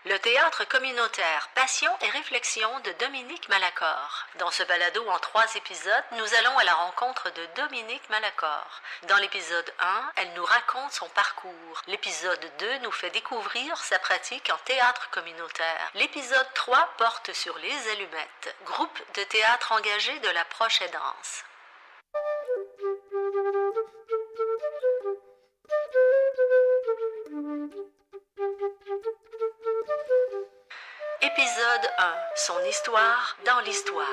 Le théâtre communautaire Passion et réflexion de Dominique Malacor. Dans ce balado en 3 épisodes, nous allons à la rencontre de Dominique Malacor. Dans l'épisode 1, elle nous raconte son parcours. L'épisode 2 nous fait découvrir sa pratique en théâtre communautaire. L'épisode 3 porte sur Les Allumettes, groupe de théâtre engagé de la proche aidance. Épisode 1. Son histoire dans l'histoire.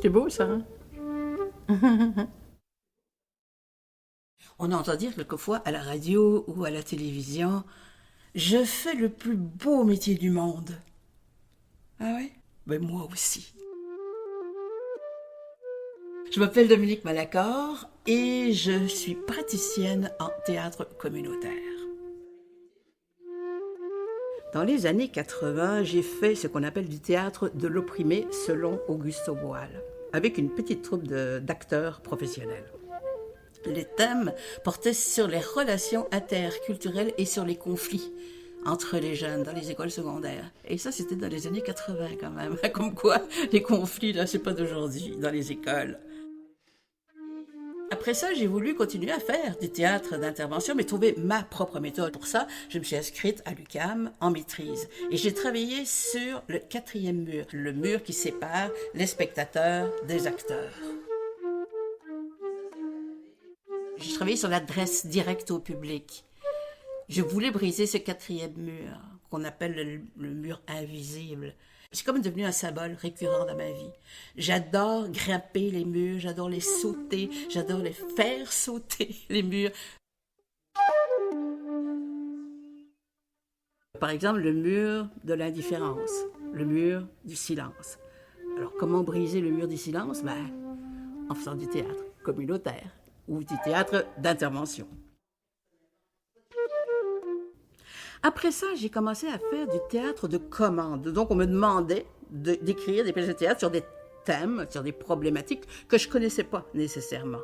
C'est beau ça, hein? On entend dire quelquefois à la radio ou à la télévision « Je fais le plus beau métier du monde ». Ah ouais? Ben moi aussi. Je m'appelle Dominique Malacor et je suis praticienne en théâtre communautaire. Dans les années 80, j'ai fait ce qu'on appelle du théâtre de l'opprimé selon Augusto Boal, avec une petite troupe d'acteurs professionnels. Les thèmes portaient sur les relations interculturelles et sur les conflits entre les jeunes dans les écoles secondaires. Et ça, c'était dans les années 80 quand même. Comme quoi, les conflits, là, c'est pas d'aujourd'hui dans les écoles. Après ça, j'ai voulu continuer à faire du théâtre d'intervention, mais trouver ma propre méthode. Pour ça, je me suis inscrite à l'UQAM en maîtrise. Et j'ai travaillé sur le 4e mur, le mur qui sépare les spectateurs des acteurs. J'ai travaillé sur l'adresse directe au public. Je voulais briser ce 4e mur, qu'on appelle le mur invisible. C'est comme devenu un symbole récurrent dans ma vie. J'adore grimper les murs, j'adore les sauter, j'adore les faire sauter, les murs. Par exemple, le mur de l'indifférence, le mur du silence. Alors, comment briser le mur du silence? En faisant du théâtre communautaire ou du théâtre d'intervention. Après ça, j'ai commencé à faire du théâtre de commande. Donc, on me demandait d'écrire des pièces de théâtre sur des thèmes, sur des problématiques que je ne connaissais pas nécessairement.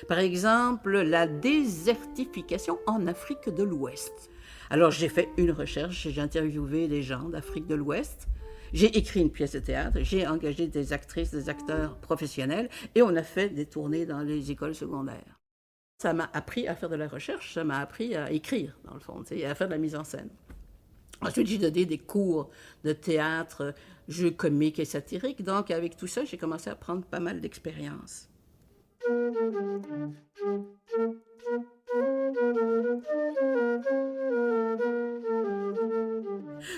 Par exemple, la désertification en Afrique de l'Ouest. Alors, j'ai fait une recherche, j'ai interviewé des gens d'Afrique de l'Ouest, j'ai écrit une pièce de théâtre, j'ai engagé des actrices, des acteurs professionnels et on a fait des tournées dans les écoles secondaires. Ça m'a appris à faire de la recherche, ça m'a appris à écrire, dans le fond, et à faire de la mise en scène. Ensuite, j'ai donné des cours de théâtre, jeux comiques et satiriques. Donc, avec tout ça, j'ai commencé à prendre pas mal d'expérience.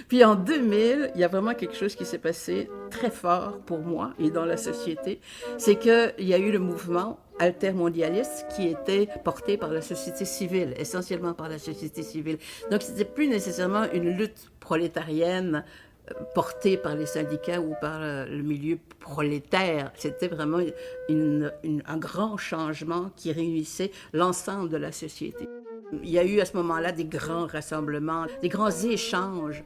Puis en 2000, il y a vraiment quelque chose qui s'est passé très fort pour moi et dans la société. C'est qu'il y a eu le mouvement altermondialiste qui était porté par la société civile, essentiellement par la société civile. Donc, c'était plus nécessairement une lutte prolétarienne portée par les syndicats ou par le milieu prolétaire. C'était vraiment un grand changement qui réunissait l'ensemble de la société. Il y a eu à ce moment-là des grands rassemblements, des grands échanges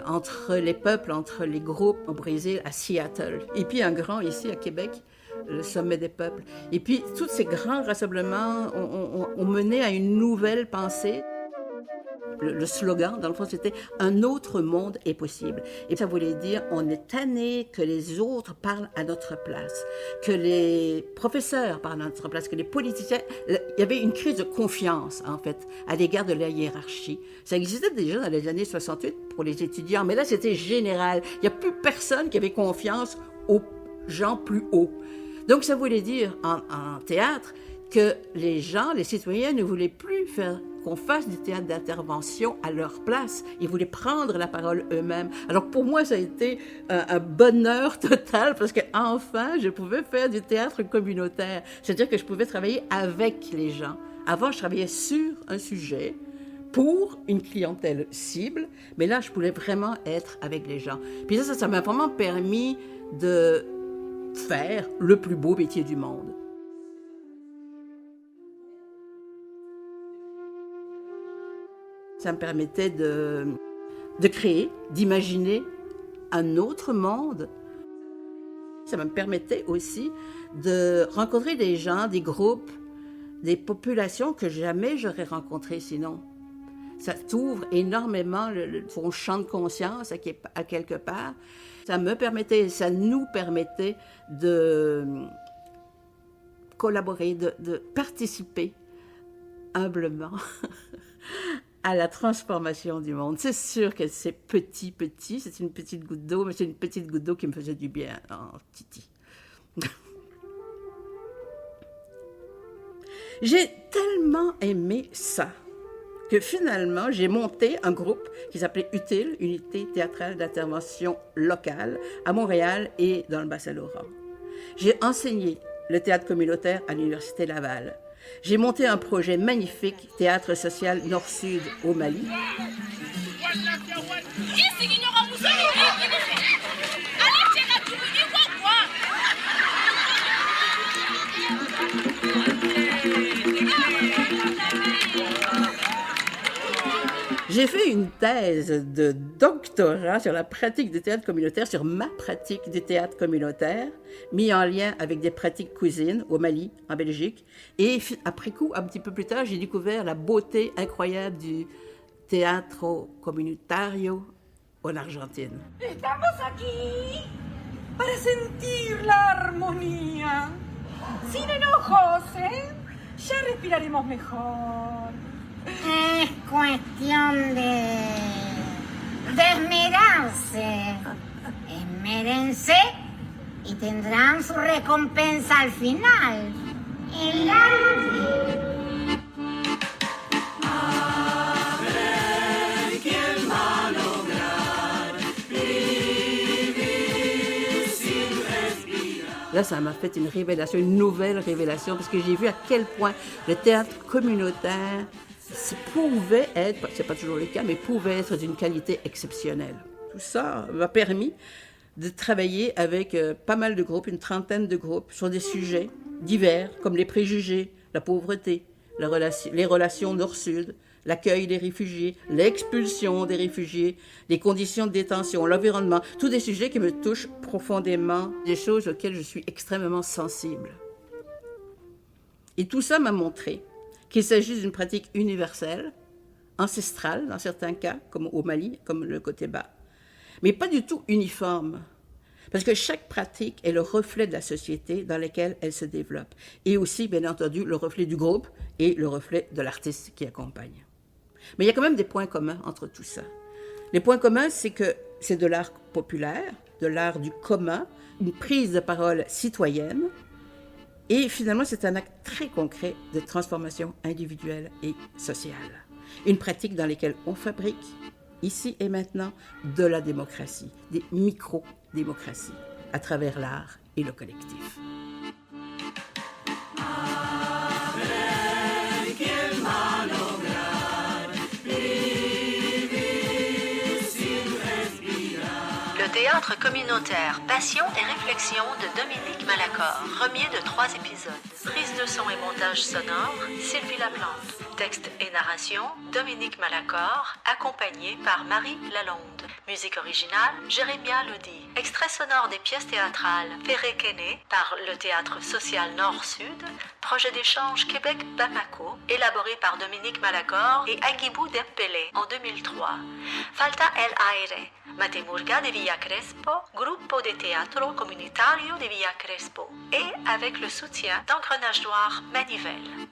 entre les peuples, entre les groupes au Brésil, à Seattle. Et puis un grand ici à Québec, le sommet des peuples. Et puis tous ces grands rassemblements ont mené à une nouvelle pensée. Le slogan, dans le fond, c'était « Un autre monde est possible ». Et ça voulait dire on est tanné que les autres parlent à notre place, que les professeurs parlent à notre place, que les politiciens... Il y avait une crise de confiance, en fait, à l'égard de la hiérarchie. Ça existait déjà dans les années 68 pour les étudiants, mais là, c'était général. Il n'y a plus personne qui avait confiance aux gens plus hauts. Donc, ça voulait dire, en théâtre, que les gens, les citoyens, ne voulaient plus qu'on fasse du théâtre d'intervention à leur place. Ils voulaient prendre la parole eux-mêmes. Alors pour moi, ça a été un bonheur total parce qu'enfin, je pouvais faire du théâtre communautaire. C'est-à-dire que je pouvais travailler avec les gens. Avant, je travaillais sur un sujet pour une clientèle cible, mais là, je pouvais vraiment être avec les gens. Puis ça m'a vraiment permis de faire le plus beau métier du monde. Ça me permettait de créer, d'imaginer un autre monde. Ça me permettait aussi de rencontrer des gens, des groupes des populations que jamais j'aurais rencontrées sinon. Ça t'ouvre énormément ton champ de conscience à quelque part. Ça nous permettait de collaborer, de participer humblement à la transformation du monde. C'est sûr que c'est petit, c'est une petite goutte d'eau, mais c'est une petite goutte d'eau qui me faisait du bien. Oh, Titi. J'ai tellement aimé ça que finalement, j'ai monté un groupe qui s'appelait UTIL, Unité théâtrale d'intervention locale, à Montréal et dans le Bas-Saint-Laurent. J'ai enseigné le théâtre communautaire à l'Université Laval. J'ai monté un projet magnifique, Théâtre social Nord-Sud au Mali. J'ai fait une thèse de doctorat sur la pratique du théâtre communautaire, sur ma pratique du théâtre communautaire, mis en lien avec des pratiques cuisine au Mali, en Belgique. Et après coup, un petit peu plus tard, j'ai découvert la beauté incroyable du teatro comunitario en Argentine. Estamos aquí para sentir la armonía. Sin enojos, ¿eh? Ya respiraremos mejor. Es cuestión de esmerarse. Esmérense y tendrán su recompensa al final. El arte. Là, ça m'a fait une révélation, une nouvelle révélation, parce que j'ai vu à quel point le théâtre communautaire pouvait être, c'est pas toujours le cas, mais pouvait être d'une qualité exceptionnelle. Tout ça m'a permis de travailler avec pas mal de groupes, une trentaine de groupes, sur des sujets divers, comme les préjugés, la pauvreté, les relations nord-sud, l'accueil des réfugiés, l'expulsion des réfugiés, les conditions de détention, l'environnement, tous des sujets qui me touchent profondément, des choses auxquelles je suis extrêmement sensible. Et tout ça m'a montré qu'il s'agit d'une pratique universelle, ancestrale dans certains cas, comme au Mali, comme le côté bas, mais pas du tout uniforme, parce que chaque pratique est le reflet de la société dans laquelle elle se développe, et aussi, bien entendu, le reflet du groupe et le reflet de l'artiste qui accompagne. Mais il y a quand même des points communs entre tout ça. Les points communs, c'est que c'est de l'art populaire, de l'art du commun, une prise de parole citoyenne, et finalement, c'est un acte très concret de transformation individuelle et sociale. Une pratique dans laquelle on fabrique, ici et maintenant, de la démocratie, des micro-démocraties, à travers l'art et le collectif. Théâtre communautaire, passion et réflexion de Dominique Malacor, premier de 3 épisodes. Prise de son et montage sonore, Sylvie Laplante. Texte et narration, Dominique Malacor, accompagné par Marie Lalonde. Musique originale, Jérémia Lodi. Extrait sonore des pièces théâtrales, Ferré Kene par le Théâtre social Nord-Sud. Projet d'échange Québec-Bamako, élaboré par Dominique Malacor et Agibou Dembélé en 2003. Falta el aire, Matemurga de Villa Crespo, Gruppo de Teatro Comunitario de Villa Crespo, et avec le soutien d'Engrenage Noir Manivelle.